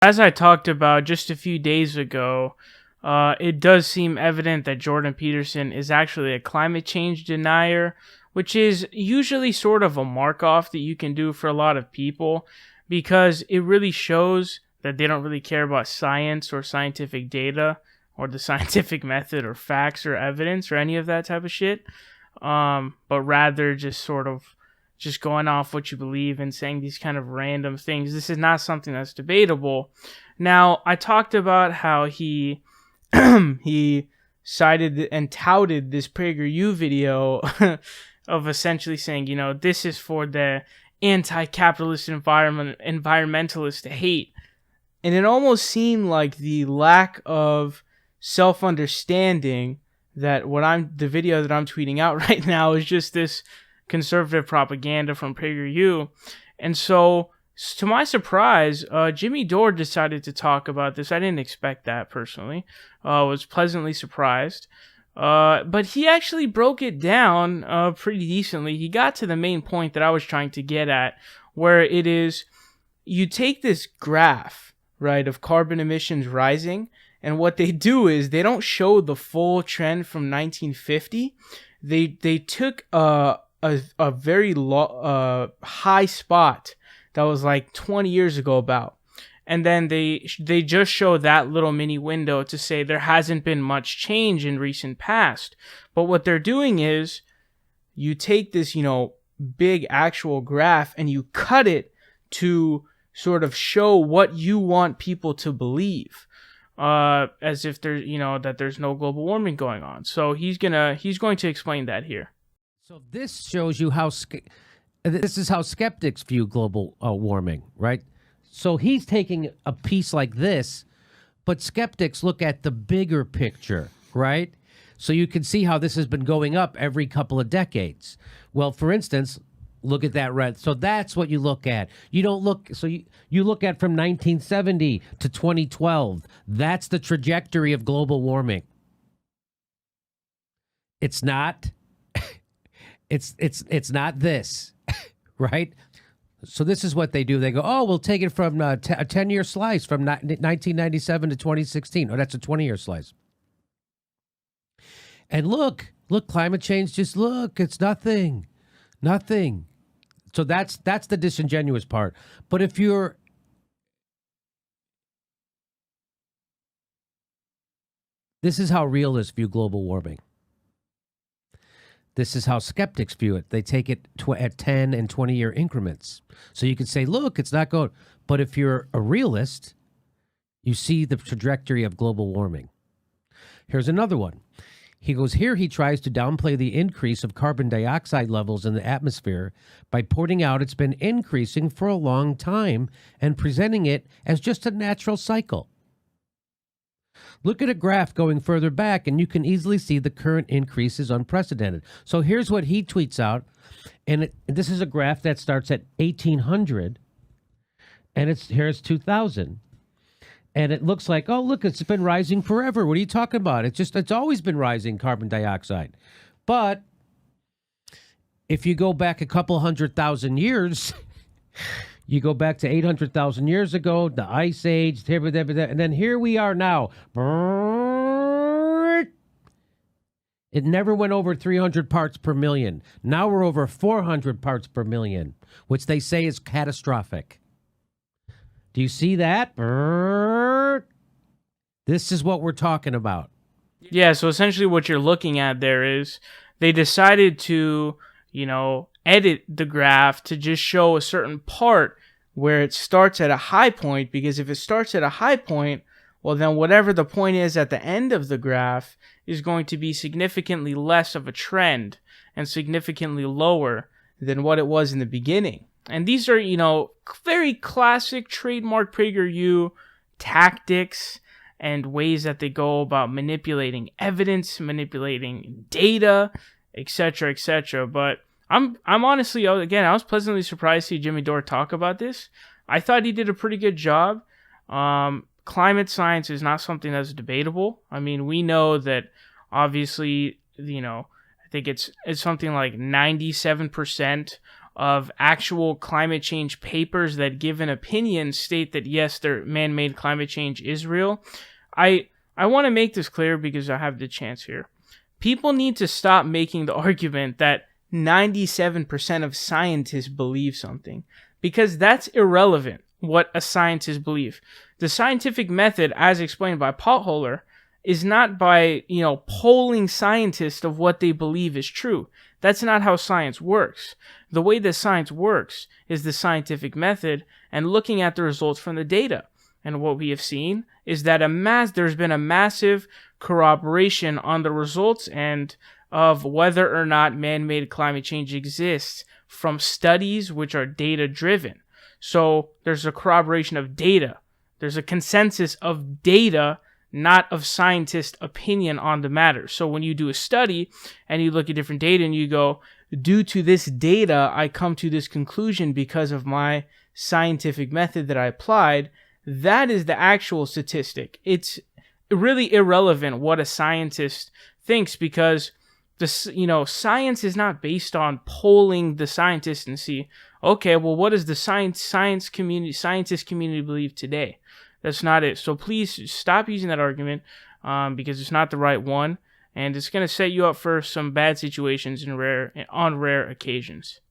As I talked about just a few days ago, it does seem evident that Jordan Peterson is actually a climate change denier, which is usually sort of a mark-off that you can do for a lot of people because it really shows that they don't really care about science or scientific data or the scientific method or facts or evidence or any of that type of shit, but rather just sort of just going off what you believe and saying these kind of random things. This is not something that's debatable. Now, I talked about how he he cited and touted this PragerU video of essentially saying, this is for the anti-capitalist environmentalists to hate. And it almost seemed like the lack of self-understanding that the video that I'm tweeting out right now is just this conservative propaganda from PragerU. And so, to my surprise, Jimmy Dore decided to talk about this. I didn't expect that personally. Was pleasantly surprised. But he actually broke it down pretty decently. He got to the main point that I was trying to get at, where it is, you take this graph, right, of carbon emissions rising, and what they do is they don't show the full trend from 1950. They took a very high spot that was like 20 years ago about, and then they just show that little mini window to say there hasn't been much change in recent past. But what they're doing is you take this big actual graph and you cut it to sort of show what you want people to believe, as if there's that there's no global warming going on. So he's going to explain that here. So this shows you how this is how skeptics view global warming, right? So he's taking a piece like this, but skeptics look at the bigger picture, right? So you can see how this has been going up every couple of decades. Well, for instance, look at that red. So that's what you look at. You don't look, so you look at from 1970 to 2012. That's the trajectory of global warming. It's not. It's not this, right? So this is what they do. They go, oh, we'll take it from a 10-year slice from 1997 to 2016. Oh, that's a 20-year slice. And look, climate change, just look, it's nothing. So that's the disingenuous part. But if you're... This is how realists view global warming. This is how skeptics view it. They take it at 10 and 20-year increments. So you could say, look, it's not going. But if you're a realist, you see the trajectory of global warming. Here's another one. He goes, here he tries to downplay the increase of carbon dioxide levels in the atmosphere by pointing out it's been increasing for a long time and presenting it as just a natural cycle. Look at a graph going further back, and you can easily see the current increase is unprecedented. So here's what he tweets out, and this is a graph that starts at 1800, and here's 2000. And it looks like, oh, look, it's been rising forever. What are you talking about? It's always been rising, carbon dioxide. But if you go back a couple 100,000 years, you go back to 800,000 years ago, the Ice Age, and then here we are now. It never went over 300 parts per million. Now we're over 400 parts per million, which they say is catastrophic. Do you see that? This is what we're talking about. Yeah, so essentially what you're looking at there is they decided to, edit the graph to just show a certain part where it starts at a high point, because if it starts at a high point, well, then whatever the point is at the end of the graph is going to be significantly less of a trend and significantly lower than what it was in the beginning. And these are, very classic trademark PragerU tactics and ways that they go about manipulating evidence, manipulating data, etc., etc. But I'm honestly, again, I was pleasantly surprised to see Jimmy Dore talk about this. I thought he did a pretty good job. Climate science is not something that's debatable. I mean, we know that obviously, I think it's something like 97% of actual climate change papers that give an opinion state that yes, their man-made climate change is real. I want to make this clear because I have the chance here. People need to stop making the argument that 97% of scientists believe something, because that's irrelevant what a scientist believes. The scientific method, as explained by Potholer, is not by, polling scientists of what they believe is true. That's not how science works. The way that science works is the scientific method and looking at the results from the data. And what we have seen is that there's been a massive corroboration on the results and of whether or not man-made climate change exists from studies which are data-driven. So there's a corroboration of data. There's a consensus of data, not of scientist opinion on the matter. So when you do a study and you look at different data and you go, due to this data, I come to this conclusion because of my scientific method that I applied, that is the actual statistic. It's really irrelevant what a scientist thinks, because science is not based on polling the scientists and see, okay, well, what does the scientist community believe today? That's not it. So please stop using that argument because it's not the right one, and it's going to set you up for some bad situations on rare occasions.